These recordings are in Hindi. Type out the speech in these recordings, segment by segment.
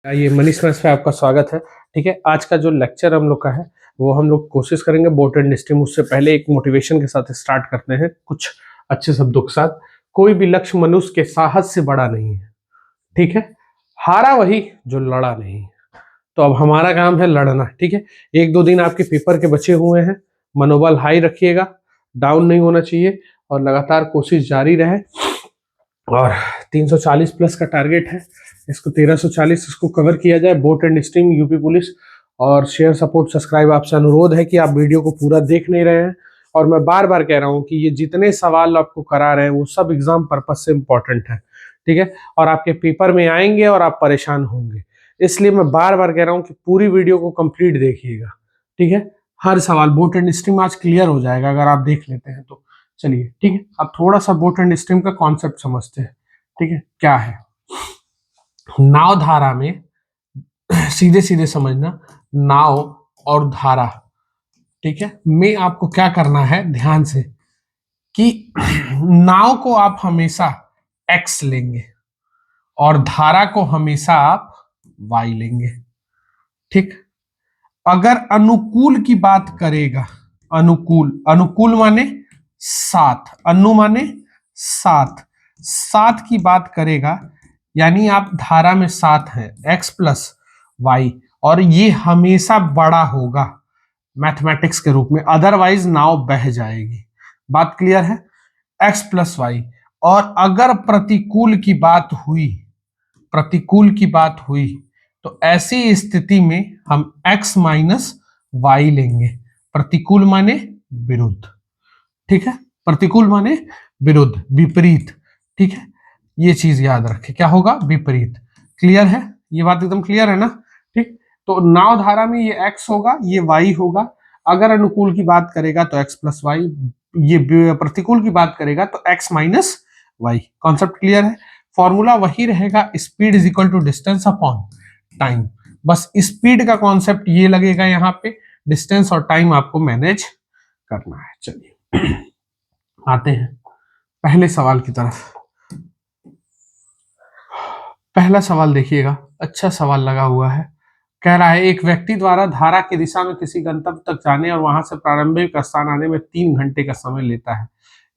ये मनीष मैथ्स पे आपका स्वागत है। ठीक है, आज का जो लेक्चर हम लोग का है वो हम लोग कोशिश करेंगे बोट एंड स्ट्रीम। उससे पहले एक मोटिवेशन के साथ स्टार्ट करते हैं, कुछ अच्छे शब्दों के साथ। कोई भी लक्ष्य मनुष्य के साहस से बड़ा नहीं है। ठीक है, हारा वही जो लड़ा नहीं। तो अब हमारा काम है लड़ना। ठीक है, एक दो दिन आपके पेपर के बचे हुए हैं, मनोबल हाई रखिएगा, डाउन नहीं होना चाहिए और लगातार कोशिश जारी रहे। और 340 प्लस का टारगेट है, इसको 1340 इसको कवर किया जाए। Boat and stream, UP police. और शेयर, सपोर्ट, सब्सक्राइब। आपसे अनुरोध है कि आप वीडियो को पूरा देख नहीं रहे हैं, और मैं बार बार कह रहा हूं कि ये जितने सवाल आपको करा रहे हैं वो सब एग्जाम पर्पज से इंपॉर्टेंट है। ठीक है, और आपके पेपर में आएंगे और आप परेशान होंगे, इसलिए मैं बार बार कह रहा हूं कि पूरी वीडियो को कंप्लीट देखिएगा। ठीक है, हर सवाल बोट एंड स्ट्रीम आज क्लियर हो जाएगा अगर आप देख लेते हैं तो। चलिए ठीक है, अब थोड़ा सा बोट एंड स्ट्रीम का कॉन्सेप्ट समझते हैं। ठीक है, क्या है नाव धारा में, सीधे सीधे समझना। नाव और धारा, ठीक है, में आपको क्या करना है ध्यान से, कि नाव को आप हमेशा x लेंगे और धारा को हमेशा आप y लेंगे। ठीक, अगर अनुकूल की बात करेगा, अनुकूल, अनुकूल माने साथ, अनु माने साथ, साथ की बात करेगा, यानी आप धारा में साथ हैं x प्लस वाई, और ये हमेशा बड़ा होगा मैथमेटिक्स के रूप में, अदरवाइज नाव बह जाएगी। बात क्लियर है? x plus Y. और अगर प्रतिकूल की बात हुई, प्रतिकूल की बात हुई, तो ऐसी स्थिति में हम x माइनस वाई लेंगे। प्रतिकूल माने विरुद्ध। ठीक है, प्रतिकूल माने विरुद्ध, विपरीत। ठीक है, ये चीज याद रखें, क्या होगा? विपरीत। क्लियर है? ये बात एकदम क्लियर है ना? ठीक, तो नाव धारा में ये x होगा, ये y होगा। अगर अनुकूल की बात करेगा तो x प्लस वाई, ये प्रतिकूल की बात करेगा तो x minus Y. Concept clear है? फॉर्मूला वही रहेगा, speed is equal to distance upon time. बस स्पीड का कॉन्सेप्ट ये लगेगा यहाँ पे, डिस्टेंस और टाइम आपको मैनेज करना है। चलिए आते हैं पहले सवाल की तरफ। पहला सवाल देखिएगा, अच्छा सवाल लगा हुआ है। कह रहा है एक व्यक्ति द्वारा धारा की दिशा में किसी गंतव्य तक जाने और वहां से प्रारंभिक स्थान आने में 3 घंटे का समय लेता है।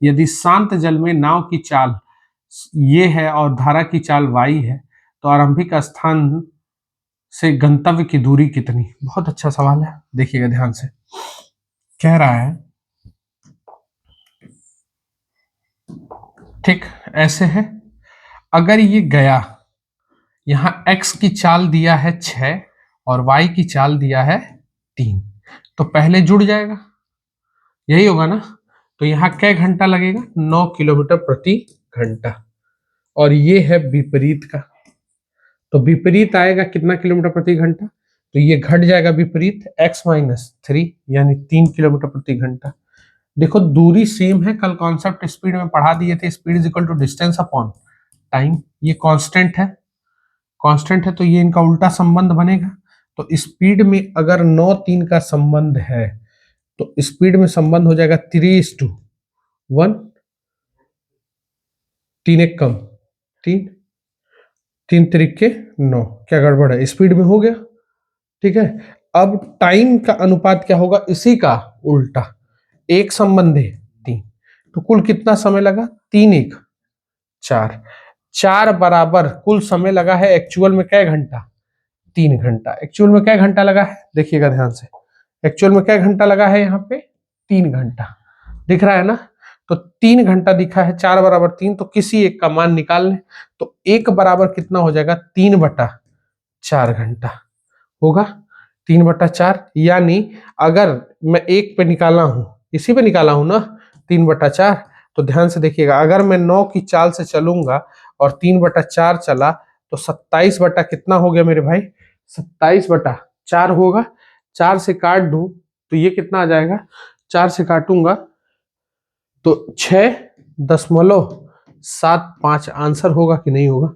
यदि शांत जल में नाव की चाल ये है और धारा की चाल y है, तो आरंभिक स्थान से गंतव्य की दूरी कितनी? बहुत अच्छा सवाल है, देखिएगा ध्यान से। कह रहा है, ठीक ऐसे है, अगर ये गया, यहां x की चाल दिया है 6 और y की चाल दिया है 3, तो पहले जुड़ जाएगा, यही होगा ना? तो यहाँ क्या घंटा लगेगा? 9 किलोमीटर प्रति घंटा। और ये है विपरीत का, तो विपरीत आएगा कितना किलोमीटर प्रति घंटा? तो ये घट जाएगा विपरीत, x माइनस 3 यानी 3 किलोमीटर प्रति घंटा। देखो दूरी सेम है, कल कॉन्सेप्ट स्पीड में पढ़ा दिए थे, speed is equal to distance upon time. ये कांस्टेंट है, कांस्टेंट है, तो ये इनका उल्टा संबंध बनेगा। तो स्पीड में अगर 9-3 का संबंध है, तो स्पीड में संबंध हो जाएगा 3:1, 3 एक कम, 3, 3 त्रिके 9। क्या गड़बड़ है? स्पीड में हो गया। ठीक है, अब टाइम का अनुपात क्या होगा? इसी का उल्टा, एक संबंध है 3, तो कुल कितना समय लगा? 3 1 4, 4 बराबर कुल समय लगा है एक्चुअल में क्या घंटा? 3 घंटा। एक्चुअल में क्या घंटा लगा है? देखिएगा ध्यान से, एक्चुअल में क्या घंटा लगा है यहाँ पे? 3 घंटा। दिख रहा है ना? तो 3 घंटा दिखा है, 4 बराबर 3, तो किसी एक का मान निकाल लें। तो 1 बराबर कितना हो जाएगा? 3/4 घंटा होगा। 3/4, यानी अगर मैं 1 पे निकाला हूं, इसी पे निकाला हूं ना 3/4, तो ध्यान से देखिएगा, अगर मैं 9 की चाल से चलूंगा और 3/4 चला, तो 27 बटा कितना हो गया मेरे भाई? 27/4 होगा। 4 से काट दूं तो ये कितना आ जाएगा? 4 से काटूंगा तो 6.75 आंसर होगा कि नहीं होगा?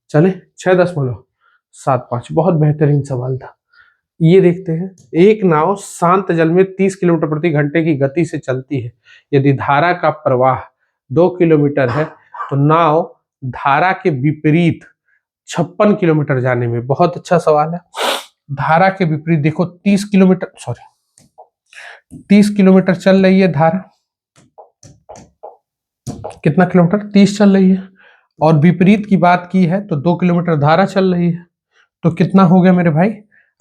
चले, 6.75। बहुत बेहतरीन सवाल था। ये देखते हैं, एक नाव शांत जल में 30 किलोमीटर प्रति घंटे की गति से चलती है। यदि धारा का प्रवाह 2 किलोमीटर है, तो नाव धारा के विपरीत 56 किलोमीटर जाने में। बहुत अच्छा सवाल है। धारा के विपरीत देखो 30 किलोमीटर चल रही है धारा। कितना किलोमीटर? 30 चल रही है। और विपरीत की बात की है तो 2 किलोमीटर धारा चल रही है। तो कितना हो गया मेरे भाई?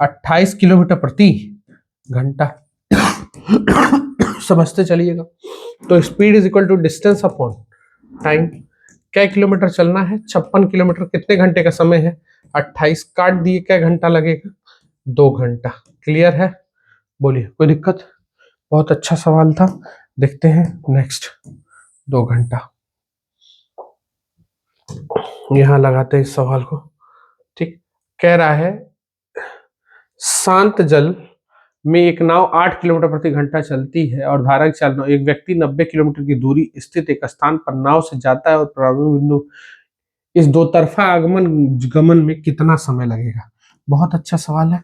28 किलोमीटर प्रति घंटा। समझते चलिएगा। तो speed is equal to distance upon time. क्या किलोमीटर चलना है? 56 किलोमीटर। कितने घंटे का समय है? 28। काट दिए, क्या घंटा लगेगा? 2 घंटा। क्लियर है? बोलिए, कोई दिक्कत? बहुत अच्छा सवाल था। देखते हैं नेक्स्ट। 2 घंटा यहां लगाते हैं इस सवाल को। ठीक, कह रहा है शांत जल में एक नाव 8 किलोमीटर प्रति घंटा चलती है और धारा की चाल 9। एक व्यक्ति 90 किलोमीटर की दूरी स्थित एक स्थान पर नाव से जाता है और प्रारंभिक बिंदु इस दो तरफा आगमन गमन में कितना समय लगेगा? बहुत अच्छा सवाल है,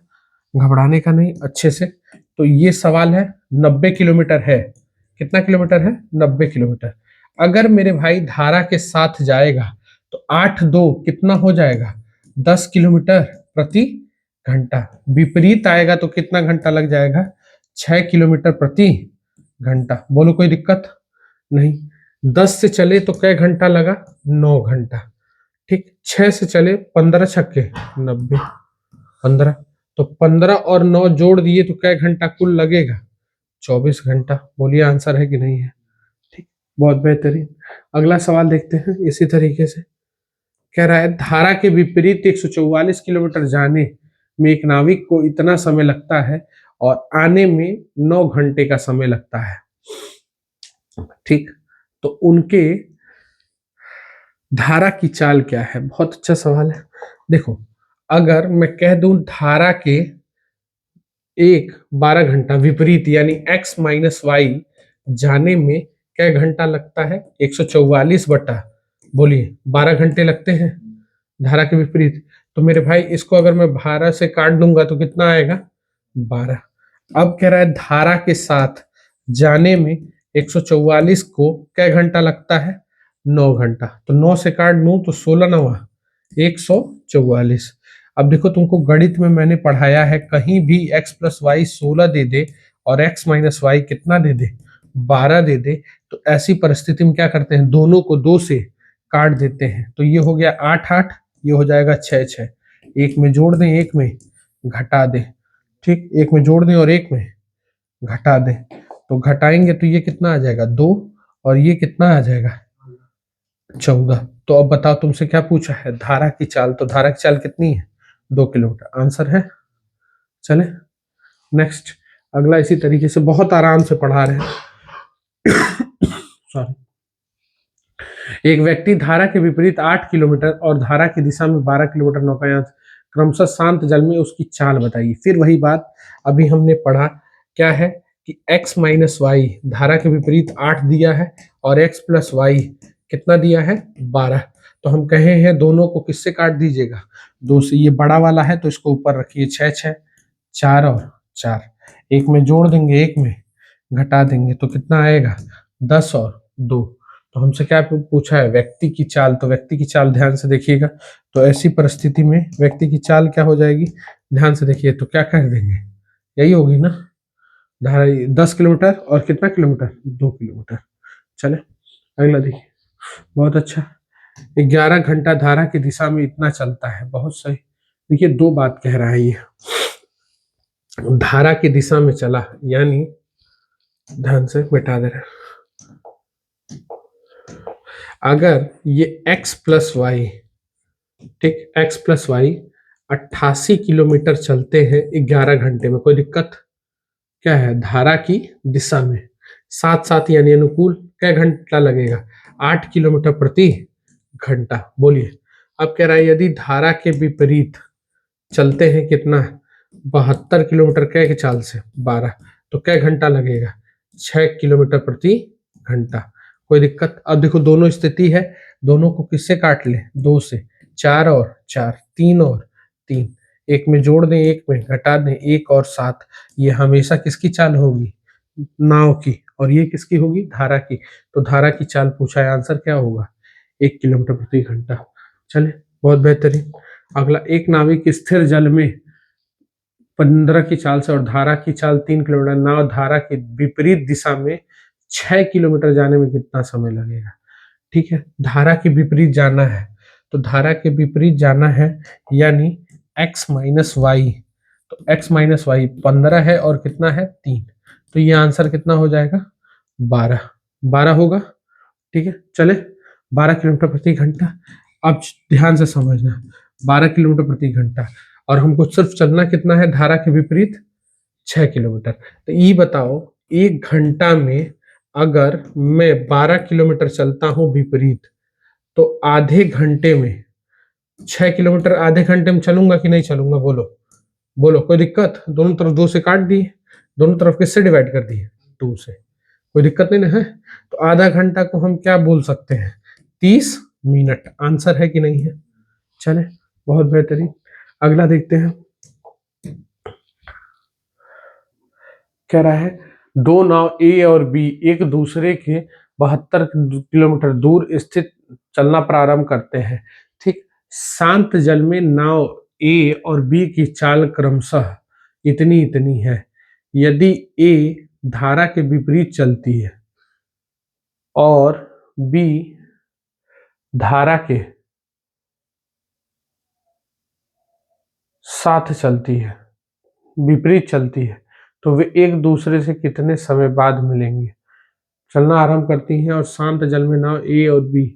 घबराने का नहीं, अच्छे से। तो ये सवाल है 90 किलोमीटर है। कितना किलोमीटर है? 90 किलोमीटर। अगर मेरे भाई धारा के साथ जाएगा तो 8×2 कितना हो जाएगा? 10 किलोमीटर प्रति घंटा। विपरीत आएगा तो कितना घंटा लग जाएगा? 6 किलोमीटर प्रति घंटा। बोलो, कोई दिक्कत नहीं। 10 से चले तो कै घंटा लगा? 9 घंटा। ठीक, 6 से चले 15 छक्के 90, 15। तो 15 और 9 जोड़ दिए तो कै घंटा कुल लगेगा? 24 घंटा। बोलिए आंसर है कि नहीं है? ठीक, बहुत बेहतरीन। अगला सवाल देखते हैं इसी तरीके से। कह रहा है धारा के विपरीत 144 किलोमीटर जाने में एक नाविक को इतना समय लगता है और आने में 9 घंटे का समय लगता है। ठीक, तो उनके धारा की चाल क्या है? बहुत अच्छा सवाल है। देखो, अगर मैं कह दूं धारा के 12 घंटा विपरीत यानी x माइनस वाई जाने में क्या घंटा लगता है? 144 बटा, बोलिए 12 घंटे लगते हैं धारा के विपरीत। तो मेरे भाई इसको अगर मैं 12 से काट दूंगा तो कितना आएगा? 12। अब कह रहा है धारा के साथ जाने में 144 को क्या घंटा लगता है? 9 घंटा। तो 9 से काट दूं तो 16 9 144। अब देखो, तुमको गणित में मैंने पढ़ाया है, कहीं भी x प्लस वाई 16 दे दे और x माइनस वाई कितना दे दे? 12 दे दे, तो ऐसी परिस्थिति में क्या करते हैं? दोनों को 2 से काट देते हैं। तो ये हो गया 8 8, ये हो जाएगा 6 6। एक में जोड़ दें, एक में घटा दें। ठीक, एक में जोड़ दें और एक में घटा दें। तो घटाएंगे तो ये कितना आ जाएगा? 2, और ये कितना आ जाएगा? 14। तो अब बताओ, तुमसे क्या पूछा है? धारा की चाल। तो धारा की चाल कितनी है? 2 किलोमीटर। आंसर है। चले नेक्स्ट। अगला इसी तरीके से बहुत आराम से पढ़ा रहे हैं। सॉरी। एक व्यक्ति धारा के विपरीत 8 किलोमीटर और धारा की दिशा में 12 किलोमीटर नौकायान क्रमशः शांत जल में उसकी चाल बताइए। फिर वही बात अभी हमने पढ़ा, क्या है कि x माइनस वाई धारा के विपरीत 8 दिया है और x प्लस वाई कितना दिया है? 12। तो हम कहे हैं दोनों को किससे काट दीजिएगा? 2 से। ये बड़ा वाला है तो इसको ऊपर रखिए। 6 6, 4 और 4। एक में जोड़ देंगे, एक में घटा देंगे, तो कितना आएगा? 10 और 2। तो हमसे क्या पूछा है? व्यक्ति की चाल। तो व्यक्ति की चाल ध्यान से देखिएगा। तो ऐसी परिस्थिति में व्यक्ति की चाल क्या हो जाएगी? ध्यान से देखिए। तो क्या कर देंगे? यही होगी ना, धारा 10 किलोमीटर और कितना किलोमीटर? 2 किलोमीटर। चले अगला देखिए। बहुत अच्छा। 11 घंटा धारा की दिशा में इतना चलता है। बहुत सही। देखिए, 2 बात कह रहा है ये। धारा की दिशा में चला, यानी ध्यान से मिटा दे रहे हैं। अगर ये x प्लस वाई, ठीक, x प्लस वाई 88 किलोमीटर चलते हैं 11 घंटे में, कोई दिक्कत? क्या है? धारा की दिशा में साथ साथ यानी अनुकूल क्या घंटा लगेगा? 8 किलोमीटर प्रति घंटा। बोलिए। अब कह रहा है यदि धारा के विपरीत चलते हैं कितना? 72 किलोमीटर क्या की चाल से? 12। तो क्या घंटा लगेगा? 6 किलोमीटर प्रति घंटा। कोई दिक्कत? अब देखो, दोनों स्थिति है, दोनों को किससे काट ले? 2 से। 4 और 4, 3 और 3। एक में जोड़ दें, एक में घटा दें, 1 और 7। ये हमेशा किसकी चाल होगी? नाव की। और ये किसकी होगी? धारा की। तो धारा की चाल पूछा है, आंसर क्या होगा? 1 किलोमीटर प्रति घंटा। चले बहुत बेहतरीन। अगला, एक नाविक स्थिर जल में 15 की चाल से और धारा की चाल 3 किलोमीटर, नाव धारा की विपरीत दिशा में 6 किलोमीटर जाने में कितना समय लगेगा? ठीक है, धारा के विपरीत जाना है, तो धारा के विपरीत जाना है यानी x माइनस वाई, तो x माइनस वाई 15 है और कितना है 3, तो ये आंसर कितना हो जाएगा 12, 12 होगा। ठीक है, चले 12 किलोमीटर प्रति घंटा। अब ध्यान से समझना, 12 किलोमीटर प्रति घंटा और हमको सिर्फ चलना कितना है धारा के विपरीत 6 किलोमीटर। तो ये बताओ, एक घंटा में अगर मैं 12 किलोमीटर चलता हूं विपरीत, तो आधे घंटे में 6 किलोमीटर आधे घंटे में चलूंगा कि नहीं चलूंगा? बोलो बोलो, कोई दिक्कत? दोनों तरफ 2 से काट दिए, दोनों तरफ किससे डिवाइड कर दिए? 2 से, कोई दिक्कत नहीं ना है? तो आधा घंटा को हम क्या बोल सकते हैं? 30 मिनट। आंसर है कि नहीं है? चले, बहुत बेहतरीन। अगला देखते हैं, कह रहा है दो नाव ए और बी एक दूसरे के 72 किलोमीटर दूर स्थित चलना प्रारंभ करते हैं। ठीक, शांत जल में नाव ए और बी की चाल क्रमशः इतनी इतनी है। यदि ए धारा के विपरीत चलती है और बी धारा के साथ चलती है, विपरीत चलती है, तो वे एक दूसरे से कितने समय बाद मिलेंगे? चलना आरंभ करती हैं और शांत जल में नाव ए और बी,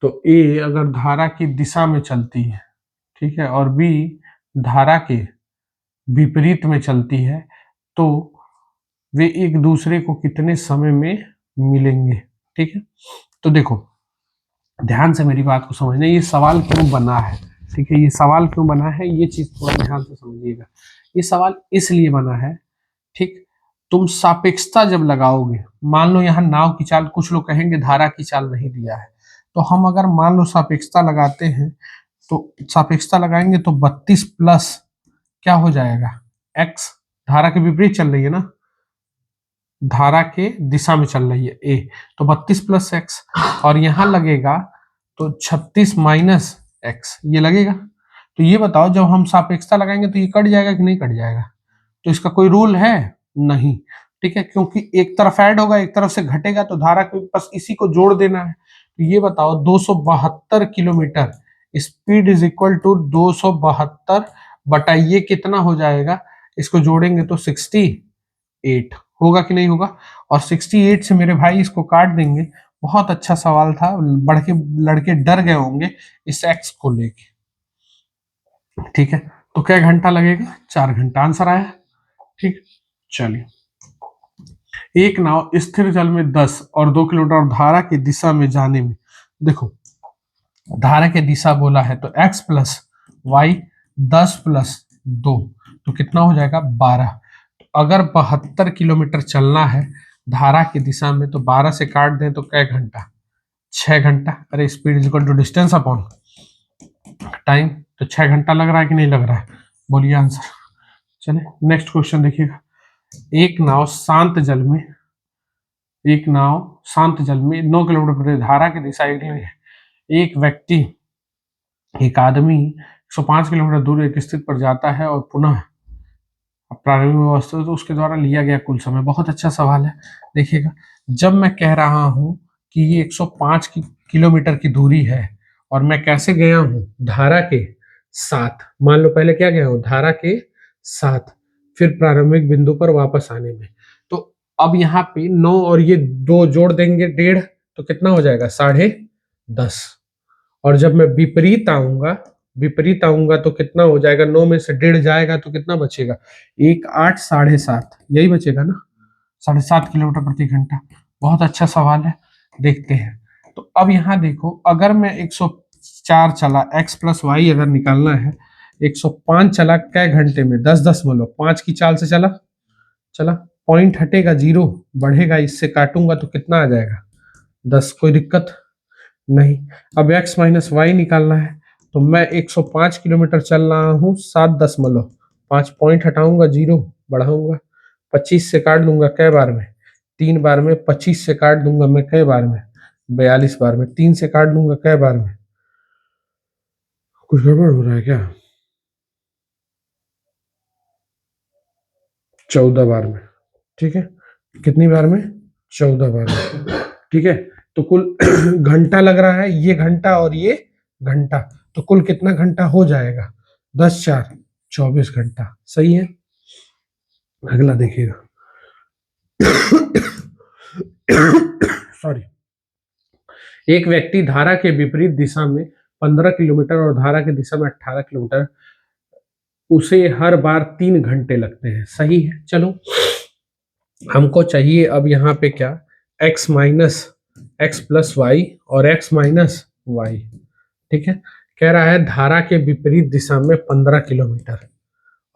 तो ए अगर धारा की दिशा में चलती है, ठीक है, और बी धारा के विपरीत में चलती है, तो वे एक दूसरे को कितने समय में मिलेंगे? ठीक है, तो देखो ध्यान से मेरी बात को समझना, ये सवाल क्यों बना है? ठीक है, ये सवाल क्यों बना है, ये चीज थोड़ा ध्यान से समझिएगा। ये सवाल इसलिए बना है, ठीक, तुम सापेक्षता जब लगाओगे, मान लो यहाँ नाव की चाल, कुछ लोग कहेंगे धारा की चाल नहीं दिया है, तो हम अगर मान लो सापेक्षता लगाते हैं, तो सापेक्षता लगाएंगे तो 32 प्लस क्या हो जाएगा x, धारा के विपरीत चल रही है ना, धारा के दिशा में चल रही है a, तो 32 प्लस एक्स, और यहां लगेगा तो 36 माइनस एक्स, ये लगेगा। तो ये बताओ, जब हम सापेक्षता लगाएंगे तो ये कट जाएगा कि नहीं कट जाएगा? तो इसका कोई रूल है? नहीं। ठीक है, क्योंकि एक तरफ ऐड होगा एक तरफ से घटेगा, तो धारा के बस इसी को जोड़ देना है। तो ये बताओ 272 kilometre speed is equal to 272 बटा ये कितना हो जाएगा? इसको जोड़ेंगे तो 68 होगा कि नहीं होगा? और 68 से मेरे भाई इसको काट देंगे। बहुत अच्छा सवाल था, बढ़ के लड़के डर गए होंगे इस एक्स को लेके। ठीक है, तो क्या घंटा लगेगा? 4 घंटा। आंसर आया। ठीक, चलिए, एक नाव स्थिर जल में 10 और 2 किलोमीटर और धारा की दिशा में जाने में, देखो धारा की दिशा बोला है तो x प्लस वाई 10 प्लस 2, तो कितना हो जाएगा 12। तो अगर 72 किलोमीटर चलना है धारा की दिशा में, तो 12 से काट दें तो क्या घंटा? 6 घंटा। अरे speed is equal to distance upon time, तो 6 घंटा लग रहा है कि नहीं लग रहा है? बोलिए आंसर। चले नेक्स्ट क्वेश्चन देखिएगा, एक नाव शांत जल में, एक नाव शांत जल में 9 किलोमीटर प्रति धारा की दिशा एक है। एक व्यक्ति, एक आदमी 105 किलोमीटर दूर एक स्थित पर जाता है और पुनः प्रारंभिक अवस्था, तो उसके द्वारा लिया गया कुल समय। बहुत अच्छा सवाल है। देखिएगा, जब मैं कह रहा हूं कि ये 105 किलोमीटर की दूरी है और मैं कैसे गया हूं? धारा के साथ। मान लो पहले क्या गया हूं? धारा के साथ, फिर प्रारंभिक बिंदु पर वापस आने में। तो अब यहाँ पे 9 और ये 2 जोड़ देंगे 1.5, तो कितना हो जाएगा? 10.5। और जब मैं विपरीत आऊंगा तो कितना हो जाएगा? 9 में से 1.5 जाएगा तो कितना बचेगा? 1 8 7.5, यही बचेगा ना, 7.5 किलोमीटर प्रति घंटा। बहुत अच्छा सवाल है, देखते हैं। तो अब यहाँ देखो, अगर मैं 104 चला, x प्लस वाई अगर निकालना है, 105 चला कै घंटे में? 10 बोलो, 5 की चाल से चला, पॉइंट हटेगा 0 बढ़ेगा, इससे काटूंगा तो कितना आ जाएगा? 10। कोई दिक्कत नहीं। अब x माइनस वाई निकालना है, तो मैं 105 किलोमीटर चल रहा हूँ 7.5, पॉइंट हटाऊंगा 0 बढ़ाऊंगा, 25 से काट दूंगा कै बार में? 3 बार में। 25 से काट दूंगा मैं कै बार में? 42 बार में। 3 से काट दूंगा कै बार में? कुछ गड़बड़ हो रहा है क्या? 14 बार में, ठीक है। कितनी बार में? 14 बार में, ठीक है। तो कुल घंटा लग रहा है, ये घंटा और ये घंटा, तो कुल कितना घंटा हो जाएगा? 10 4 24 घंटा, सही है। अगला देखिएगा। सॉरी। एक व्यक्ति धारा के विपरीत दिशा में 15 किलोमीटर और धारा की दिशा में 18 किलोमीटर, उसे हर बार 3 घंटे लगते हैं, सही है। चलो, हमको चाहिए अब यहाँ पे क्या? x minus X plus Y और x माइनस वाई, ठीक है। कह रहा है धारा के विपरीत दिशा में 15 किलोमीटर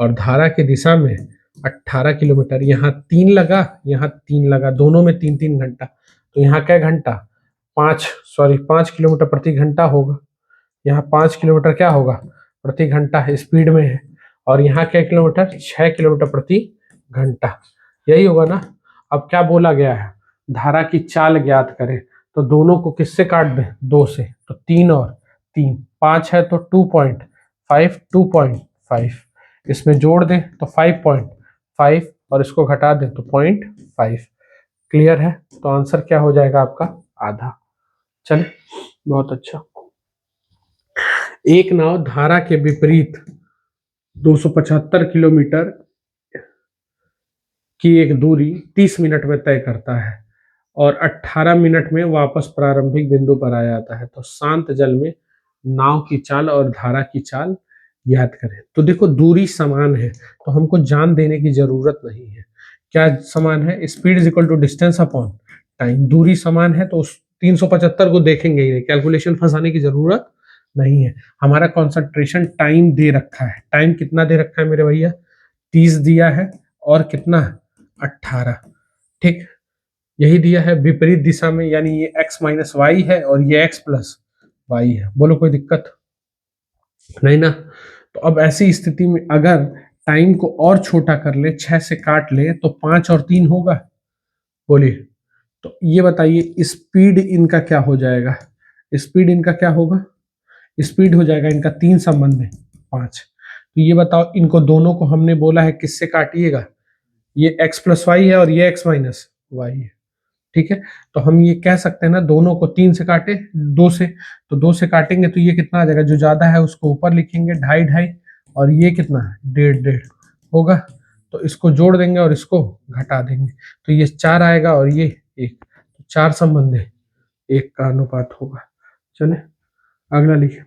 और धारा की दिशा में 18 किलोमीटर, यहाँ 3 लगा, यहाँ 3 लगा, दोनों में 3 3 घंटा, तो यहाँ क्या घंटा? 5 किलोमीटर प्रति घंटा होगा। यहाँ 5 किलोमीटर क्या होगा? प्रति घंटा स्पीड में है। और यहाँ क्या किलोमीटर? 6 किलोमीटर प्रति घंटा, यही होगा ना। अब क्या बोला गया है? धारा की चाल ज्ञात करें, तो दोनों को किससे काट दें? 2 से, तो 3 और 3, 5 है तो 2.5, 2.5, इसमें जोड़ दें तो 5.5 और इसको घटा दें तो 0.5। क्लियर है? तो आंसर क्या हो जाएगा आपका? आधा। चले, बहुत अच्छा। एक नाव धारा के विपरीत 275 किलोमीटर की एक दूरी 30 मिनट में तय करता है और 18 मिनट में वापस प्रारंभिक बिंदु पर आ जाता है, तो शांत जल में नाव की चाल और धारा की चाल ज्ञात करें। तो देखो, दूरी समान है तो हमको जान देने की जरूरत नहीं है। क्या समान है? Speed is equal to distance upon time. दूरी समान है तो उस 375 को देखेंगे ही नहीं, कैलकुलेशन फंसाने की जरूरत नहीं है। हमारा कॉन्सेंट्रेशन टाइम दे रखा है। टाइम कितना दे रखा है मेरे भैया? 30 दिया है और कितना? 18, ठीक। यही दिया है विपरीत दिशा में, यानी ये x माइनस वाई है और ये x प्लस वाई है। बोलो, कोई दिक्कत नहीं ना? तो अब ऐसी स्थिति में अगर टाइम को और छोटा कर ले, 6 से काट ले, तो 5 और 3 होगा। बोलिए, तो ये बताइए स्पीड इनका क्या हो जाएगा? स्पीड इनका क्या होगा? स्पीड हो जाएगा इनका 3 संबंध है 5। तो ये बताओ, इनको दोनों को हमने बोला है किससे काटिएगा? ये x प्लस वाई है और ये x माइनस वाई है, ठीक है। तो हम ये कह सकते हैं ना, दोनों को 3 से काटे, 2 से, तो 2 से काटेंगे तो ये कितना आ जाएगा? जो ज्यादा है उसको ऊपर लिखेंगे, 2.5 और ये कितना? 1.5 होगा। तो इसको जोड़ देंगे और इसको घटा देंगे, तो ये 4 आएगा और ये 1, तो 4 संबंध है, 1 का अनुपात होगा। चले, अगला लिखिए।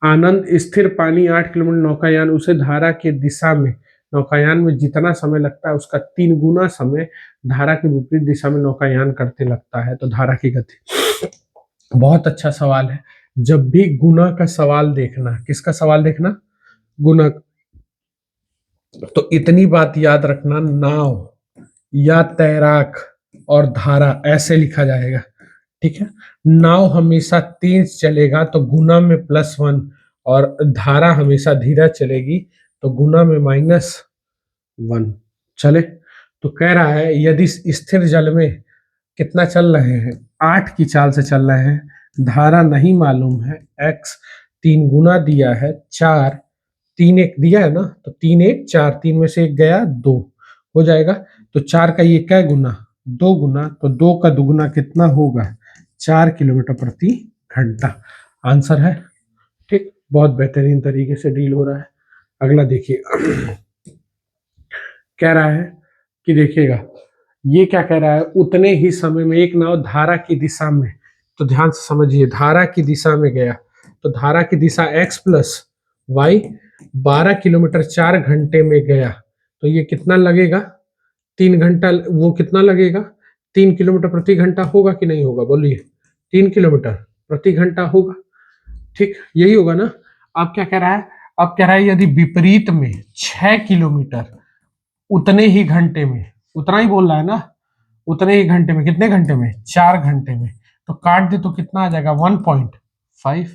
आनंद स्थिर पानी 8 किलोमीटर नौकायान, उसे धारा के दिशा में नौकायान में जितना समय लगता है उसका 3 गुना समय धारा के विपरीत दिशा में नौकायान करते लगता है, तो धारा की गति। बहुत अच्छा सवाल है। जब भी गुना का सवाल देखना, किसका सवाल देखना? गुना। तो इतनी बात याद रखना, नाव या तैराक और धारा ऐसे लिखा जाएगा, ठीक है। नाव हमेशा तेज चलेगा तो गुना में +1, और धारा हमेशा धीरे चलेगी तो गुना में -1। चले, तो कह रहा है यदि स्थिर जल में कितना चल रहे हैं? 8 की चाल से चल रहे हैं, धारा नहीं मालूम है, x 3 गुना दिया है, 4 3 1 दिया है ना, तो 3 1 4, 3 में से 1 गया, 2 हो जाएगा। तो 4 का ये क्या गुना? 2 गुना, तो 2 का दुगुना कितना होगा? 4 किलोमीटर प्रति घंटा। आंसर है, ठीक। बहुत बेहतरीन तरीके से डील हो रहा है। अगला देखिए। कह रहा है कि देखिएगा, ये क्या कह रहा है? उतने ही समय में एक नाव धारा की दिशा में, तो ध्यान से समझिए, धारा की दिशा में गया, तो धारा की दिशा x प्लस वाई 12 किलोमीटर 4 घंटे में गया, तो ये कितना लगेगा? 3 घंटा। वो कितना लगेगा? 3 किलोमीटर प्रति घंटा होगा कि नहीं होगा? बोलिए, 3 किलोमीटर प्रति घंटा होगा, ठीक, यही होगा ना। अब क्या कह रहा है? अब कह रहा है यदि विपरीत में 6 किलोमीटर उतने ही घंटे में, उतना ही बोल रहा है ना, उतने ही घंटे में, कितने घंटे में? 4 घंटे में, तो काट दे तो कितना आ जाएगा? 1.5।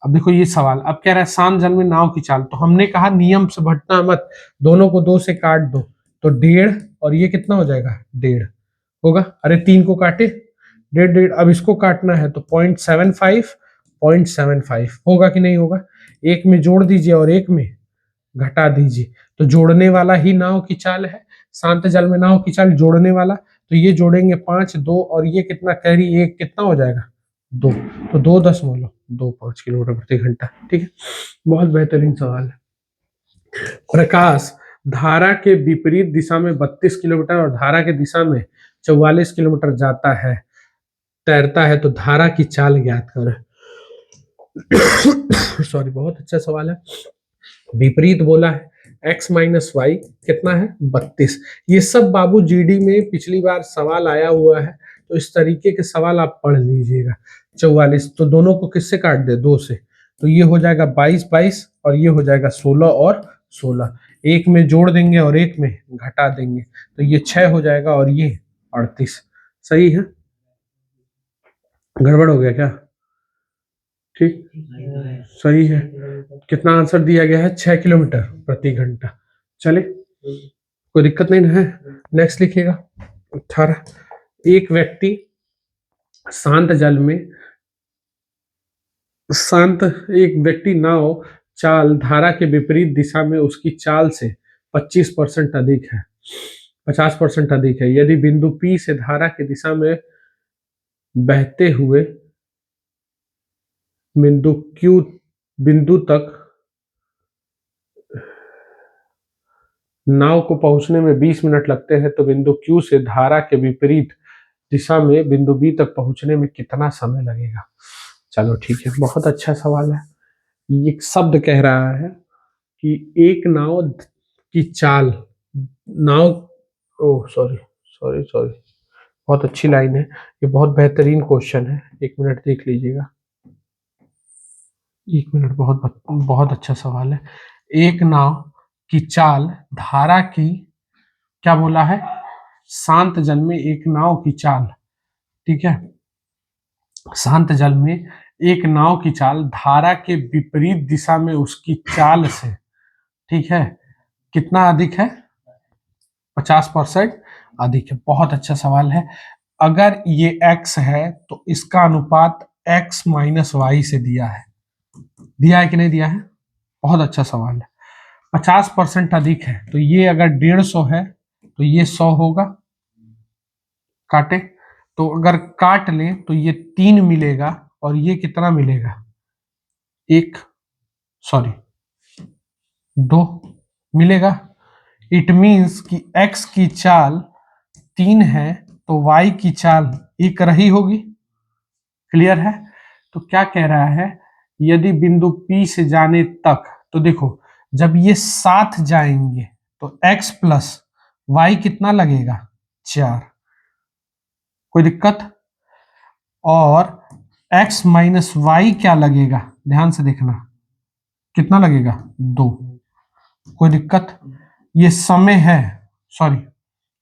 अब देखो ये सवाल, अब कह रहा है शांत जल में नाव की चाल, तो हमने कहा नियम से भटकना मत, दोनों को 2 से काट दो, तो 1.5 और ये कितना हो जाएगा? 1.5 होगा। अरे 3 को काटे, डेढ़ डेढ़, अब इसको काटना है तो 0.75 होगा कि नहीं होगा? एक में जोड़ दीजिए और एक में घटा दीजिए, तो जोड़ने वाला ही नाव की चाल है। शांत जल में नाव की चाल जोड़ने वाला, तो ये जोड़ेंगे 5, 2 और ये कितना कैरी 1, कितना हो जाएगा 2, तो 2.25 किलोमीटर प्रति घंटा। ठीक है, बहुत बेहतरीन सवाल है। प्रकाश धारा के विपरीत दिशा में 32 किलोमीटर और धारा के दिशा में 44 किलोमीटर जाता है, तैरता है, तो धारा की चाल ज्ञात करें। सॉरी, बहुत अच्छा सवाल है। विपरीत बोला है, x माइनस वाई कितना है 32। ये सब बाबू जीडी में पिछली बार सवाल आया हुआ है, तो इस तरीके के सवाल आप पढ़ लीजिएगा। 44, तो दोनों को किससे काट दे? 2 से, तो ये हो जाएगा 22 और ये हो जाएगा 16 और 16, एक में जोड़ देंगे और एक में घटा देंगे, तो ये 6 हो जाएगा और ये 38। सही है, गड़बड़ हो गया क्या? ठीक, सही है। कितना आंसर दिया गया है? 6 किलोमीटर प्रति घंटा। चले, कोई दिक्कत नहीं है। नेक्स्ट लिखिएगा 18। एक व्यक्ति शांत जल में एक व्यक्ति नाव चाल धारा के विपरीत दिशा में उसकी चाल से 25% अधिक है, 50% अधिक है। यदि बिंदु P से धारा की दिशा में बहते हुए बिंदु तक नाव को पहुंचने में 20 मिनट लगते हैं, तो बिंदु Q से धारा के विपरीत दिशा में बिंदु B तक पहुंचने में कितना समय लगेगा? चलो ठीक है, बहुत अच्छा सवाल है। एक शब्द कह रहा है कि एक नाव की चाल, सॉरी, बहुत अच्छी लाइन है, ये बहुत बेहतरीन क्वेश्चन है। 1 मिनट देख लीजिएगा, 1 मिनट, बहुत अच्छा सवाल है। एक नाव की चाल धारा की, क्या बोला है? शांत जल में एक नाव की चाल, ठीक है, शांत जल में एक नाव की चाल धारा के विपरीत दिशा में उसकी चाल से, ठीक है, कितना अधिक है? 50% अधिक है। बहुत अच्छा सवाल है। अगर ये x है तो इसका अनुपात x माइनस वाई से दिया है कि नहीं दिया है? बहुत अच्छा सवाल है। 50% अधिक है, तो ये अगर 150 है तो ये 100 होगा, काटे, तो अगर काट लें तो ये 3 मिलेगा और ये कितना मिलेगा? 2 मिलेगा। इट मीन्स कि x की चाल 3 है तो y की चाल 1 रही होगी। क्लियर है? तो क्या कह रहा है, यदि बिंदु P से जाने तक, तो देखो जब ये साथ जाएंगे तो x प्लस वाई कितना लगेगा? 4। कोई दिक्कत? और x माइनस वाई क्या लगेगा? ध्यान से देखना, कितना लगेगा? 2। कोई दिक्कत? ये समय है, सॉरी,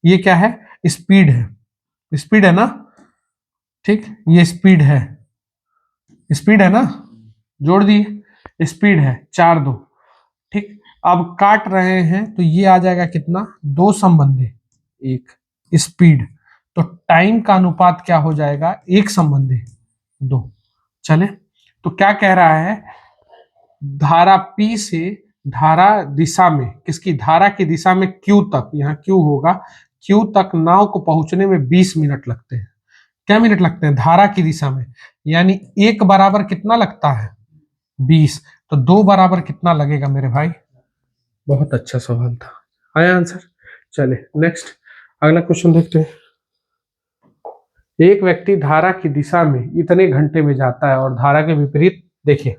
ये क्या है? स्पीड है, स्पीड है ना? ठीक, ये स्पीड है ना? जोड़ दिए, स्पीड है 4 2। ठीक, अब काट रहे हैं तो ये आ जाएगा कितना? 2 संबंधी 1, स्पीड, तो टाइम का अनुपात क्या हो जाएगा? 1 संबंधी 2। चले, तो क्या कह रहा है, धारा P से धारा दिशा में, किसकी? धारा की दिशा में Q तक, यहाँ Q होगा, Q तक नाव को पहुंचने में 20 मिनट लगते हैं। क्या मिनट लगते हैं? धारा की दिशा में, यानी 1 बराबर कितना लगता है? 20, तो 2 बराबर कितना लगेगा मेरे भाई? बहुत अच्छा सवाल था, आया आंसर। चले नेक्स्ट, अगला क्वेश्चन देखते हैं। एक व्यक्ति धारा की दिशा में इतने घंटे में जाता है और धारा के विपरीत, देखिए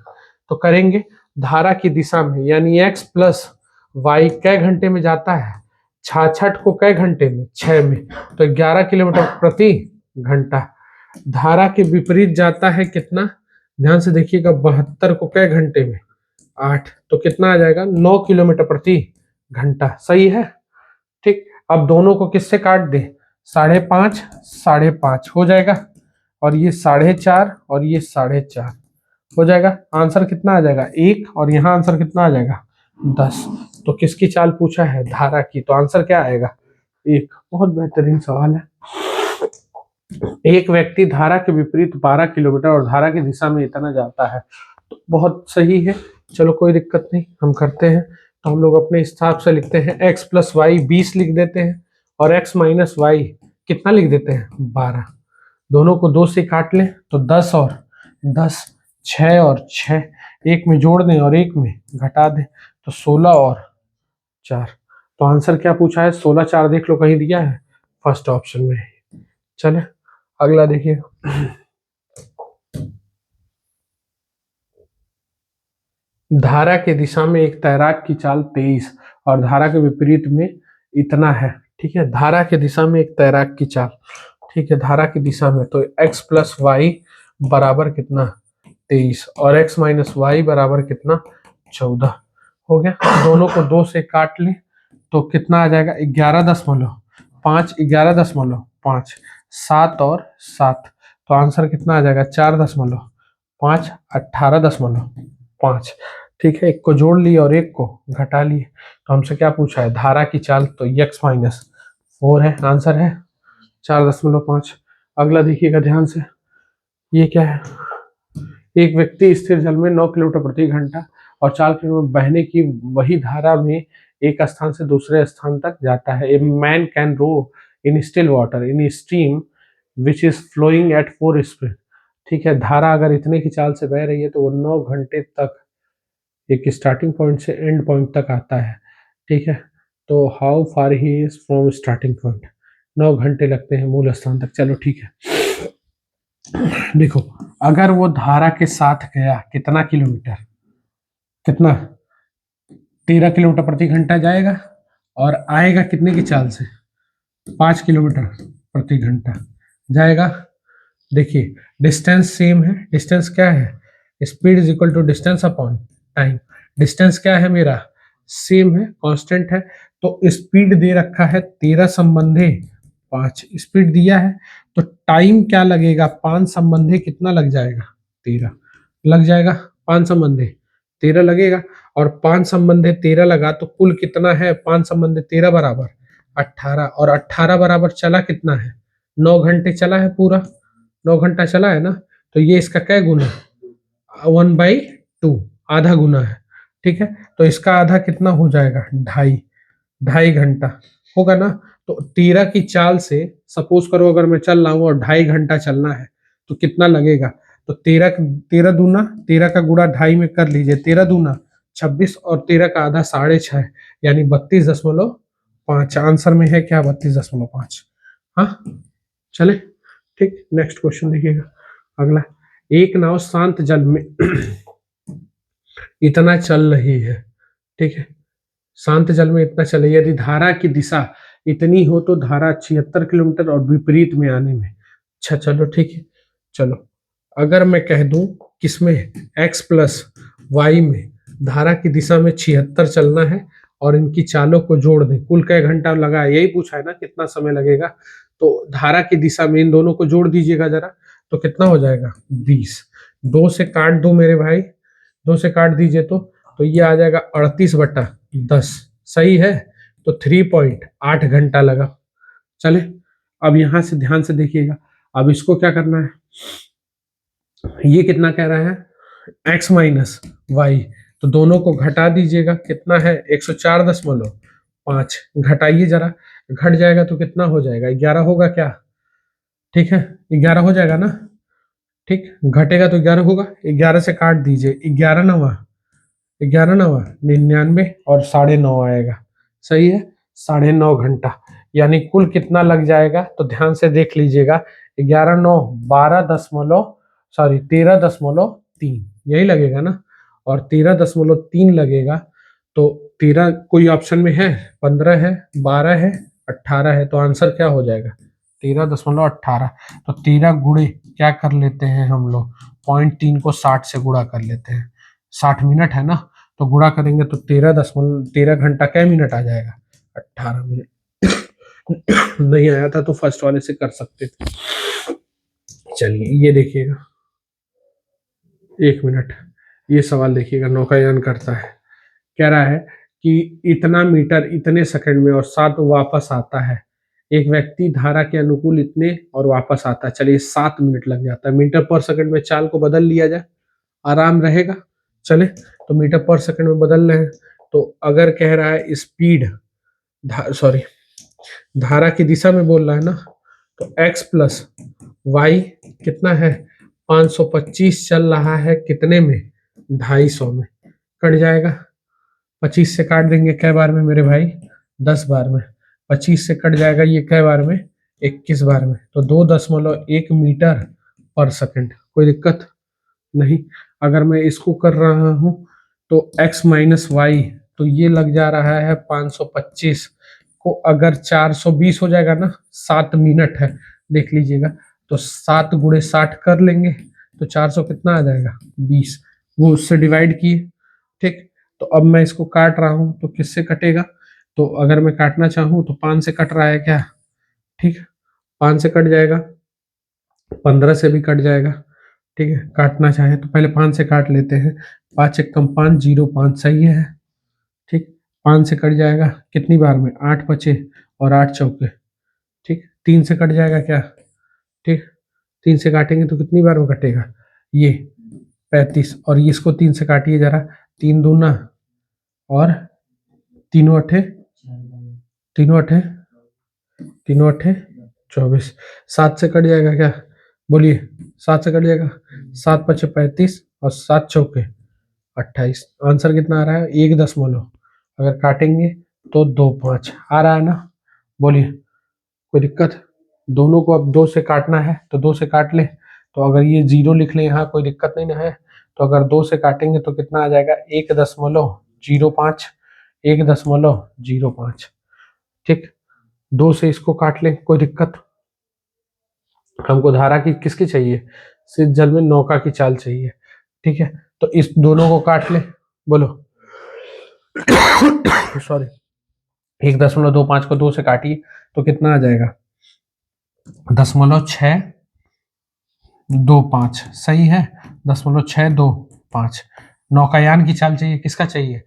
तो करेंगे, धारा की दिशा में यानी x प्लस वाई कै घंटे में जाता है? 66 को कै घंटे में? 6 में, तो 11 किलोमीटर प्रति घंटा। धारा के विपरीत जाता है कितना? ध्यान से देखिएगा, 72 को कै घंटे में? 8, तो कितना आ जाएगा? 9 किलोमीटर प्रति घंटा। सही है? ठीक, अब दोनों को किससे काट दे? 5.5 5.5 हो जाएगा, और ये 4.5 और ये 4.5 हो जाएगा। आंसर कितना आ जाएगा? 1, और यहाँ आंसर कितना आ जाएगा? 10। तो किसकी चाल पूछा है? धारा की, तो आंसर क्या आएगा? 1। बहुत बेहतरीन सवाल है। एक व्यक्ति धारा के विपरीत 12 किलोमीटर और धारा की दिशा में इतना जाता है। तो बहुत सही है, चलो कोई दिक्कत नहीं, हम करते हैं। तो हम लोग अपने हिसाब से लिखते हैं x प्लस वाई 20 लिख देते हैं और x माइनस वाई कितना लिख देते हैं 12। दोनों को 2 से काट लें तो 10 और 10, 6 और 6, एक में जोड़ दें और एक में घटा दें तो 16 और 4। तो आंसर क्या पूछा है, 16 4 देख लो कहीं दिया है, फर्स्ट ऑप्शन में। चले अगला देखिए। धारा के दिशा में एक तैराक की चाल 23 और धारा के विपरीत में इतना है। ठीक है, धारा के दिशा में एक तैराक की चाल, ठीक है, धारा की दिशा में, तो x प्लस वाई बराबर कितना 23 और x माइनस वाई बराबर कितना 14 हो गया। दोनों को 2 से काट लें तो कितना आ जाएगा 11.5, 11.5, 7 और 7, तो आंसर कितना आ जाएगा 4.5, 18.5। ठीक है, एक को जोड़ लिए और एक को घटा लिए। तो हमसे क्या पूछा है, धारा की चाल, तो x माइनस 4 है, आंसर है 4.5। अगला देखिएगा ध्यान से, ये क्या है, एक व्यक्ति स्थिर जल में 9 किलोमीटर प्रति घंटा और 4 किलोमीटर बहने की वही धारा में एक स्थान से दूसरे स्थान तक जाता है। A man can row in still water in stream which is flowing at 4 speed. ठीक है, धारा अगर इतने की चाल से बह रही है तो वो 9 घंटे तक एक स्टार्टिंग पॉइंट से एंड पॉइंट तक आता है। ठीक है, तो how far he is from starting point, 9 घंटे लगते हैं मूल स्थान तक। चलो ठीक है, देखो अगर वो धारा के साथ गया कितना किलोमीटर, कितना 13 किलोमीटर प्रति घंटा जाएगा और आएगा कितने की चाल से 5 किलोमीटर प्रति घंटा जाएगा। देखिए डिस्टेंस सेम है, डिस्टेंस क्या है, speed is equal to distance upon time. Distance क्या है मेरा, सेम है, कांस्टेंट है। तो स्पीड दे रखा है 13 संबंधे 5, स्पीड दिया है, तो टाइम क्या लगेगा 5 संबंधे कितना लग जाएगा 13 लग जाएगा, 5 संबंधे 13 लगेगा और 5 संबंधे 13 लगा तो कुल कितना है, 5 संबंधे 13 बराबर 18 और 18 बराबर चला कितना है 9 घंटे चला है, पूरा 9 घंटा चला है ना। तो ये इसका क्या गुना 1/2, आधा गुना है। ठीक है, तो इसका आधा कितना हो जाएगा 2.5, 2.5 घंटा होगा ना। तो 13 की चाल से सपोज करो अगर मैं चल रहा हूँ और 2.5 घंटा चलना है तो कितना लगेगा, तो 13 दूना 13 का गुणा 2.5 में कर लीजिए, 13 दूना 26 और 13 का आधा 6.5 यानी 32.5। आंसर में है क्या 32.5। हाँ चले ठीक, नेक्स्ट क्वेश्चन देखिएगा अगला। एक नाव शांत जल में इतना चल रही है, ठीक है, शांत जल में इतना चले, यदि धारा की दिशा इतनी हो तो धारा 76 किलोमीटर और विपरीत में आने में। अच्छा चलो ठीक है, चलो अगर मैं कह दूं किसमें x प्लस वाई में धारा की दिशा में 76 चलना है और इनकी चालों को जोड़ दें, कुल कै घंटा लगा, यही पूछा है ना कितना समय लगेगा। तो धारा की दिशा में इन दोनों को जोड़ दीजिएगा जरा, तो कितना हो जाएगा 20। 2 से काट दो मेरे भाई, 2 से काट दीजिए तो ये आ जाएगा 38/10, सही है। तो 3.8 घंटा लगा। चले अब यहां से ध्यान से देखिएगा, अब इसको क्या करना है, ये कितना कह रहा है x माइनस वाई, तो दोनों को घटा दीजिएगा, कितना है 104.5, घटाइए जरा, घट जाएगा तो कितना हो जाएगा 11 होगा क्या, ठीक है 11 हो जाएगा ना, ठीक, घटेगा तो 11 होगा, 11 से काट दीजिए, 11 नवा 99 और 9.5 आएगा, सही है 9.5 घंटा, यानी कुल कितना लग जाएगा, तो ध्यान से देख लीजिएगा 11 9 13.3 यही लगेगा ना, और 13.3 लगेगा, तो 13 कोई ऑप्शन में है, 15 है, 12 है, 18 है, तो आंसर क्या हो जाएगा 13.18। तो 13 गुणे क्या कर लेते हैं हम लोग, 0.3 को 60 से गुणा कर लेते हैं, 60 मिनट है ना, तो गुणा करेंगे तो 13 घंटा क्या मिनट आ जाएगा 18 मिनट। नहीं आया था तो फर्स्ट वाले से कर सकते थे। चलिए ये देखिएगा, 1 मिनट, ये सवाल देखिएगा, नौकायान करता है, कह रहा है कि इतना मीटर इतने सेकंड में और 7 वापस आता है, एक व्यक्ति धारा के अनुकूल इतने और वापस आता है, चलिए 7 मिनट लग जाता है। मीटर पर सेकंड में चाल को बदल लिया जाए, आराम रहेगा। चले तो मीटर पर सेकंड में बदल रहे हैं, तो अगर कह रहा है स्पीड सॉरी धारा की दिशा में बोल रहा है ना, तो x प्लस वाई कितना है 525 चल रहा है कितने में 250 में, कट जाएगा। 25 से काट देंगे कै बार में मेरे भाई 10 बार में, 25 से कट जाएगा ये कै बार में 21 बार में, तो 2.1 मीटर पर सेकंड। कोई दिक्कत नहीं। अगर मैं इसको कर रहा हूं तो x माइनस वाई, तो ये लग जा रहा है 525 को अगर 420 हो जाएगा ना, 7 मिनट है देख लीजिएगा, तो 7 गुणे 60 कर लेंगे तो 400 कितना आ जाएगा 20, वो उससे डिवाइड किए। ठीक, तो अब मैं इसको काट रहा हूं तो किससे कटेगा, तो अगर मैं काटना चाहूं तो 5 से कट रहा है क्या, ठीक, 5 से कट जाएगा, 15 से भी कट जाएगा। ठीक है, काटना चाहे तो पहले 5 से काट लेते हैं, 5 एक कम 5 0 5 सही है। ठीक, 5 से कट जाएगा कितनी बार में 8 बचे और 8 चौके, ठीक, 3 से कट जाएगा क्या, ठीक, 3 से काटेंगे तो कितनी बार में कटेगा ये 35, और इसको 3 से काटिए जरा, 3 दूना और तीनों अठे 24, 7 से कट जाएगा क्या, बोलिए 7 से कट जाएगा, 7 पचे 35 और 7 चौके 28। आंसर कितना आ रहा है 1 अगर काटेंगे तो 2.5 आ रहा है ना, बोलिए कोई दिक्कत। दोनों को अब 2 से काटना है तो 2 से काट ले, तो अगर ये 0 लिख ले यहाँ कोई दिक्कत नहीं ना है, तो अगर 2 से काटेंगे तो कितना आ जाएगा 1.05, 1.05। ठीक, 2 से इसको काट ले कोई दिक्कत। हमको धारा की किसकी चाहिए, सिर्फ जल में नौका की चाल चाहिए। ठीक है, तो इस दोनों को काट ले, बोलो सॉरी 1.25 को 2 से काटिए तो कितना आ जाएगा 0.625, सही है 0.625। नौकायान की चाल चाहिए, किसका चाहिए,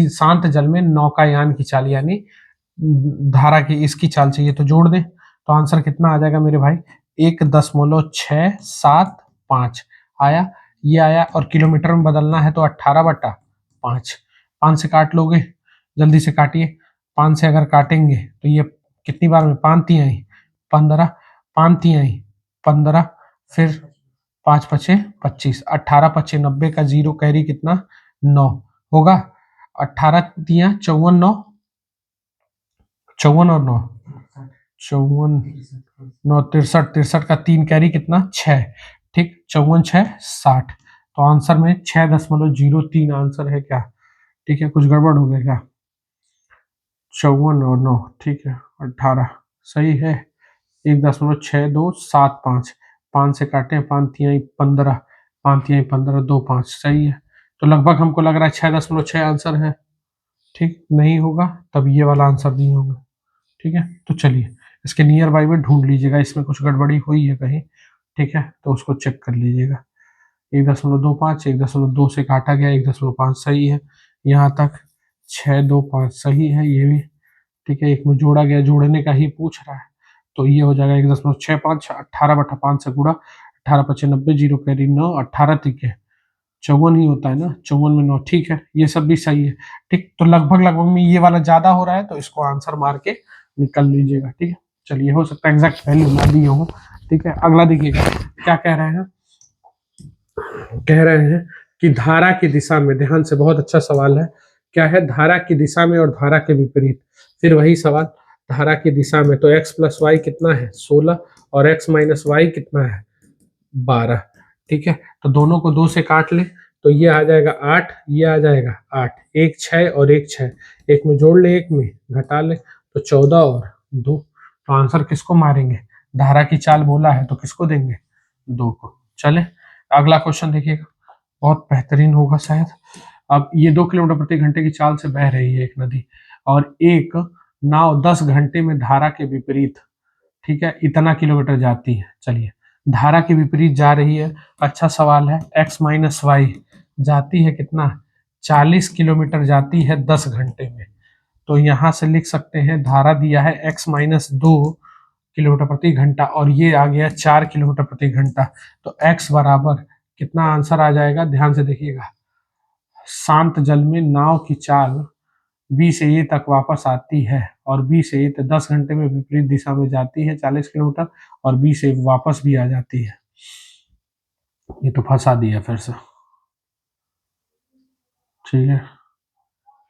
शांत जल में नौकायान की चाल यानी धारा की इसकी चाल चाहिए, तो जोड़ दें तो आंसर कितना आ जाएगा मेरे भाई 1.675 आया, ये आया, और किलोमीटर में बदलना है तो 18/5, 5 से काट लोगे, जल्दी से काटिए। 5 से अगर काटेंगे तो ये कितनी बार में 5 3 आई 15, 5 3 आई 15, फिर 5 पचे 25, 18 पचे 90 का 0 कैरी कितना 9 होगा, 18 3 54 9, 54 और 9 54 9 63 का 3 कैरी कितना 6, ठीक, 54 6 60, तो आंसर में 6.03 आंसर है क्या, ठीक है, कुछ गड़बड़ हो गया क्या, 54 और 9, ठीक है 18 सही है, 1.6275, 5 से काटे 5 3 15, 5 3 15 2 5 सही है, तो लगभग हमको लग रहा है 6.6 आंसर है। ठीक, नहीं होगा तब ये वाला आंसर नहीं होगा। ठीक है, तो चलिए इसके नियर बाई में ढूंढ लीजिएगा, इसमें कुछ गड़बड़ी हुई है कहीं, ठीक है, तो उसको चेक कर लीजिएगा। 1.25, 1.2 से काटा गया 1.5 सही है, यहाँ तक 625 सही है ये भी, ठीक है, एक में जोड़ा गया, जोड़ने का ही पूछ रहा है, तो ये हो जाएगा 1.65, 18/5 से गुड़ा, 18 पचे 90, 0 कैरी 9, 18 तिके 54 ही होता है ना, 54 में 9, ठीक है, ये सब भी सही है। ठीक, तो लगभग में ये वाला ज्यादा हो रहा है तो इसको आंसर मार के निकल लीजिएगा। ठीक है, चलिए, हो सकता है एग्जैक्ट वैल्यू ना दी हो। ठीक है, अगला देखिएगा क्या कह रहे हैं, कह रहे हैं कि धारा की दिशा में, ध्यान से, बहुत अच्छा सवाल है, क्या है, धारा की दिशा में और धारा के विपरीत, फिर वही सवाल, धारा की दिशा में तो x प्लस वाई कितना है 16 और x माइनस वाई कितना है 12। ठीक है, तो दोनों को 2 से काट ले तो ये आ जाएगा 8, ये आ जाएगा 8, एक 6 और एक 6, एक में जोड़ ले एक में घटा ले तो 14 और 2, तो आंसर किसको मारेंगे, धारा की चाल बोला है तो किसको देंगे 2 को। चले अगला क्वेश्चन देखिएगा, बहुत बेहतरीन होगा शायद। अब ये 2 किलोमीटर प्रति घंटे की चाल से बह रही है एक नदी, और एक नाव 10 घंटे में धारा के विपरीत, ठीक है, इतना किलोमीटर जाती है। चलिए, धारा के विपरीत जा रही है, अच्छा सवाल है, x माइनस वाई जाती है कितना 40 किलोमीटर जाती है 10 घंटे में, तो यहाँ से लिख सकते हैं धारा दिया है x माइनस 2 किलोमीटर प्रति घंटा और ये आ गया 4 किलोमीटर प्रति घंटा। तो x बराबर कितना आंसर आ जाएगा, ध्यान से देखिएगा। शांत जल में नाव की चाल बी से ए तक वापस आती है और बी से ए तक 10 घंटे में विपरीत दिशा में जाती है 40 किलोमीटर और बी से वापस भी आ जाती है। ये तो फंसा दिया फिर से, ठीक है।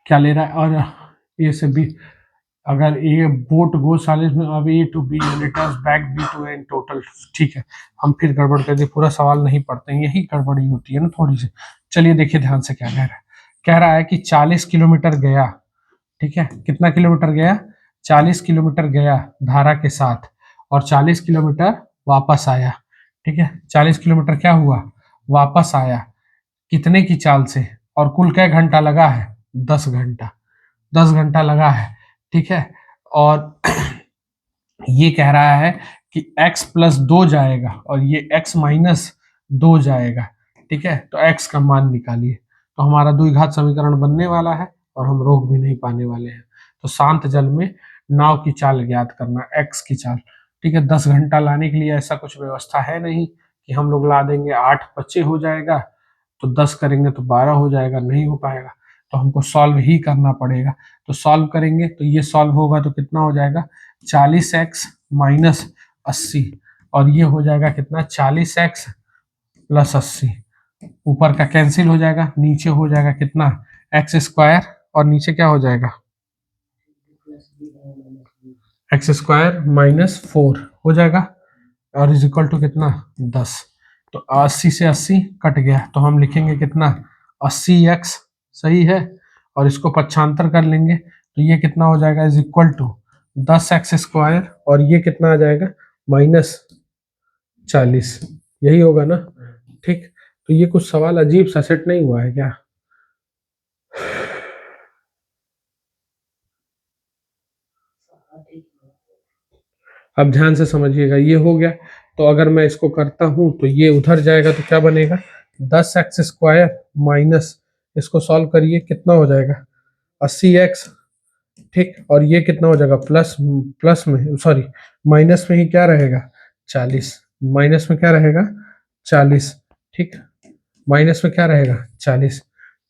क्या ले रहा है, और ए से बी, अगर ए बोट गो 40 में, अब A to B returns back B to A in total, ठीक है। हम फिर गड़बड़ कर दिए, पूरा सवाल नहीं पढ़ते हैं, यही गड़बड़ी होती है ना थोड़ी सी। चलिए देखिए ध्यान से क्या कह रहा है। कह रहा है कि 40 किलोमीटर गया, ठीक है। कितना किलोमीटर गया, 40 किलोमीटर गया धारा के साथ और 40 किलोमीटर वापस आया, ठीक है। 40 किलोमीटर क्या हुआ, वापस आया, कितने की चाल से, और कुल क्या घंटा लगा है, 10 घंटा, 10 घंटा लगा है, ठीक है। और ये कह रहा है कि x प्लस 2 जाएगा और ये x माइनस 2 जाएगा, ठीक है। तो x का मान निकालिए। तो हमारा द्विघात समीकरण बनने वाला है और हम रोक भी नहीं पाने वाले हैं। तो शांत जल में नाव की चाल ज्ञात करना, x की चाल, ठीक है। 10 घंटा लाने के लिए ऐसा कुछ व्यवस्था है नहीं कि हम लोग ला देंगे 8 बच्चे हो जाएगा, तो 10 करेंगे तो 12 हो जाएगा, नहीं हो पाएगा। तो हमको सॉल्व ही करना पड़ेगा। तो सॉल्व करेंगे तो ये सॉल्व होगा तो कितना हो जाएगा, 40x माइनस 80 और ये हो जाएगा कितना, 40x प्लस 80। ऊपर का कैंसिल हो जाएगा, नीचे हो जाएगा कितना, एक्स स्क्वायर और नीचे क्या हो जाएगा, एक्स स्क्वायर माइनस 4 हो जाएगा और इज इक्वल टू कितना, 10। तो 80 से 80 कट गया तो हम लिखेंगे कितना, 80x, सही है। और इसको पक्षांतर कर लेंगे तो ये कितना हो जाएगा, is equal to 10x square और ये कितना आ जाएगा, माइनस 40, यही होगा ना, ठीक। तो ये कुछ सवाल अजीब सा सेट नहीं हुआ है क्या, अब ध्यान से समझिएगा। ये हो गया, तो अगर मैं इसको करता हूं तो ये उधर जाएगा तो क्या बनेगा, 10x स्क्वायर माइनस, इसको सॉल्व करिए कितना हो जाएगा, 80x, ठीक। और ये कितना हो जाएगा, प्लस प्लस में, सॉरी माइनस में ही क्या रहेगा, 40, माइनस में क्या रहेगा, 40, ठीक। माइनस में क्या रहेगा, 40,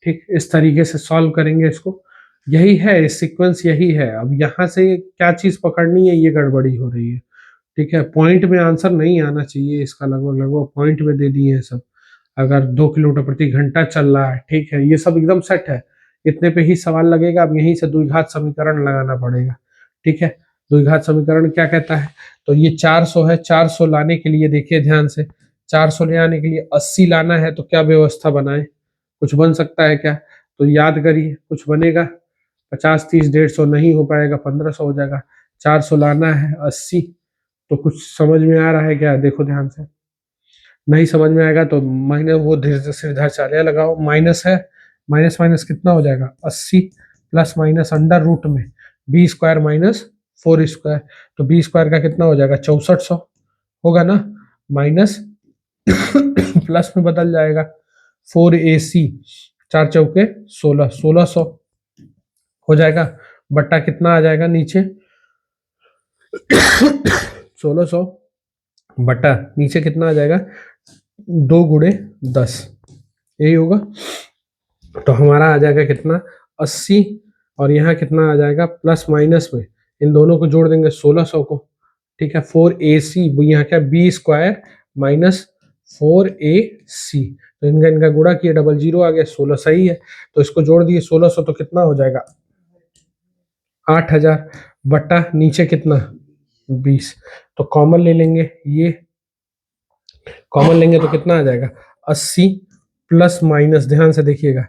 ठीक। इस तरीके से सॉल्व करेंगे इसको, यही है सीक्वेंस, यही है। अब यहाँ से क्या चीज पकड़नी है, ये गड़बड़ी हो रही है, ठीक है। पॉइंट में आंसर नहीं आना चाहिए इसका, लगभग लगभग पॉइंट में दे दिए हैं सब। अगर 2 किलोमीटर प्रति घंटा चल रहा है, ठीक है, ये सब एकदम सेट है, इतने पे ही सवाल लगेगा। अब यहीं से द्विघात समीकरण लगाना पड़ेगा, ठीक है। द्विघात समीकरण क्या कहता है, तो ये 400 है, 400 लाने के लिए देखिए ध्यान से, 400 ले आने के लिए 80 लाना है, तो क्या व्यवस्था बनाए, कुछ बन सकता है क्या, तो याद करिए कुछ बनेगा, 50 30 150 नहीं हो पाएगा, 1500 हो जाएगा। 400 लाना है 80, तो कुछ समझ में आ रहा है क्या, देखो ध्यान से, नहीं समझ में आएगा तो माइनस, वो धीरे सीधा चालिया लगाओ, माइनस है, माइनस माइनस कितना हो जाएगा, 80 प्लस माइनस अंडर रूट में बी स्क्वायर माइनस 4 स्क्वायर, तो बी स्क्वायर का कितना हो जाएगा, 6400 होगा ना, माइनस प्लस में बदल जाएगा 4ac, 4 चौके 16, 1600 हो जाएगा, बट्टा कितना आ जाएगा नीचे 1600 बट्टा नीचे कितना आ जाएगा, 2 गुणे 10, यही होगा। तो हमारा आ जाएगा कितना, 80 और यहाँ कितना आ जाएगा, प्लस माइनस में इन दोनों को जोड़ देंगे 1600 को, ठीक है। 4ac, यहाँ क्या, बी स्क्वायर माइनस 4ac, तो इनका इनका गुणा किया, 00 आ गया, 16 सही है। तो इसको जोड़ दिए 1600 तो कितना हो जाएगा, 8000 बट्टा नीचे कितना 20, तो कॉमन ले लेंगे, ये कॉमन लेंगे तो कितना आ जाएगा, 80 प्लस माइनस, ध्यान से देखिएगा,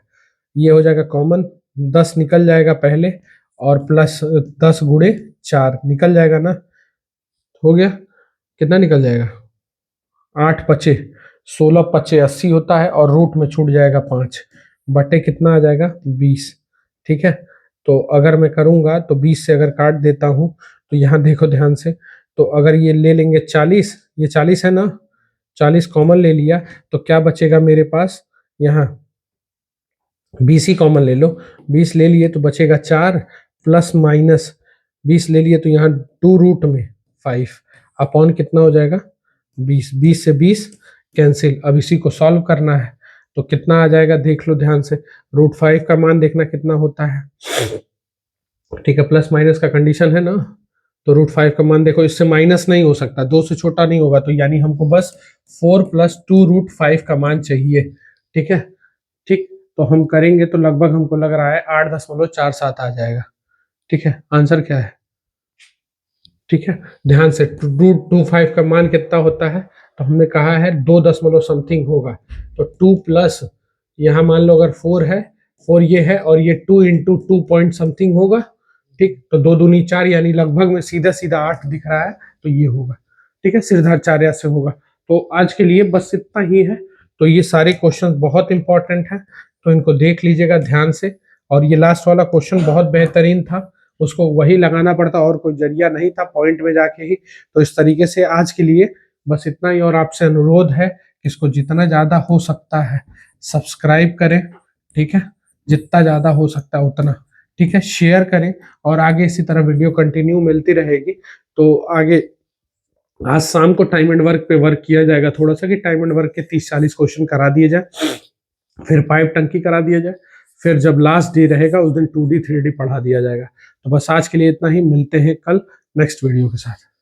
ये हो जाएगा कॉमन, 10 निकल जाएगा पहले और प्लस 10 गुणे 4 निकल जाएगा ना, हो गया, कितना निकल जाएगा, 8 पचे 16 पचे 80 होता है और रूट में छूट जाएगा 5, बटे कितना आ जाएगा 20, ठीक है। तो अगर मैं करूंगा तो 20 से अगर काट देता हूं तो यहाँ देखो ध्यान से, तो अगर ये ले लेंगे 40, ये 40 है ना, 40 कॉमन ले लिया तो क्या बचेगा मेरे पास, यहाँ 20 ही कॉमन ले लो, 20 ले लिए तो बचेगा 4 प्लस माइनस 20 ले लिए तो यहाँ 2√5 अपॉन कितना हो जाएगा 20, 20 से 20 कैंसिल। अब इसी को सॉल्व करना है तो कितना आ जाएगा देख लो ध्यान से, √5 का मान देखना कितना होता है, ठीक है, प्लस माइनस का कंडीशन है ना, तो √5 का मान देखो, इससे माइनस नहीं हो सकता, 2 से छोटा नहीं होगा, तो यानी हमको बस 4 + 2√5 का मान चाहिए, ठीक है। ठीक, तो हम करेंगे तो लगभग हमको लग रहा है 8.47 आ जाएगा, ठीक है। आंसर क्या है, ठीक है, ध्यान से, √25 का मान कितना होता है, तो हमने कहा है 2 दशमलव समथिंग होगा, तो 2 प्लस यहाँ मान लो अगर 4 है, 4 ये है और ये 2 × 2 पॉइंट समथिंग होगा, ठीक, तो 2 दूनी 4 यानी लगभग में सीधा सीधा 8 दिख रहा है, तो ये होगा, ठीक है, सिद्धार्चार्य से होगा। तो आज के लिए बस इतना ही है। तो ये सारे क्वेश्चन बहुत इंपॉर्टेंट हैं, तो इनको देख लीजिएगा ध्यान से। और ये लास्ट वाला क्वेश्चन बहुत बेहतरीन था, उसको वही लगाना पड़ता और कोई जरिया नहीं था, पॉइंट में जाके ही। तो इस तरीके से आज के लिए बस इतना ही, और आपसे अनुरोध है इसको जितना ज्यादा हो सकता है सब्सक्राइब करें, ठीक है, जितना ज्यादा हो सकता है उतना, ठीक है, शेयर करें, और आगे इसी तरह वीडियो कंटिन्यू मिलती रहेगी। तो आगे आज शाम को टाइम एंड वर्क पे वर्क किया जाएगा थोड़ा सा, कि टाइम एंड वर्क के 30-40 क्वेश्चन करा दिए जाए, फिर पाइप टंकी करा दिया जाए, फिर जब लास्ट डे रहेगा उस दिन 2D 3D पढ़ा दिया जाएगा। तो बस आज के लिए इतना ही, मिलते हैं कल नेक्स्ट वीडियो के साथ।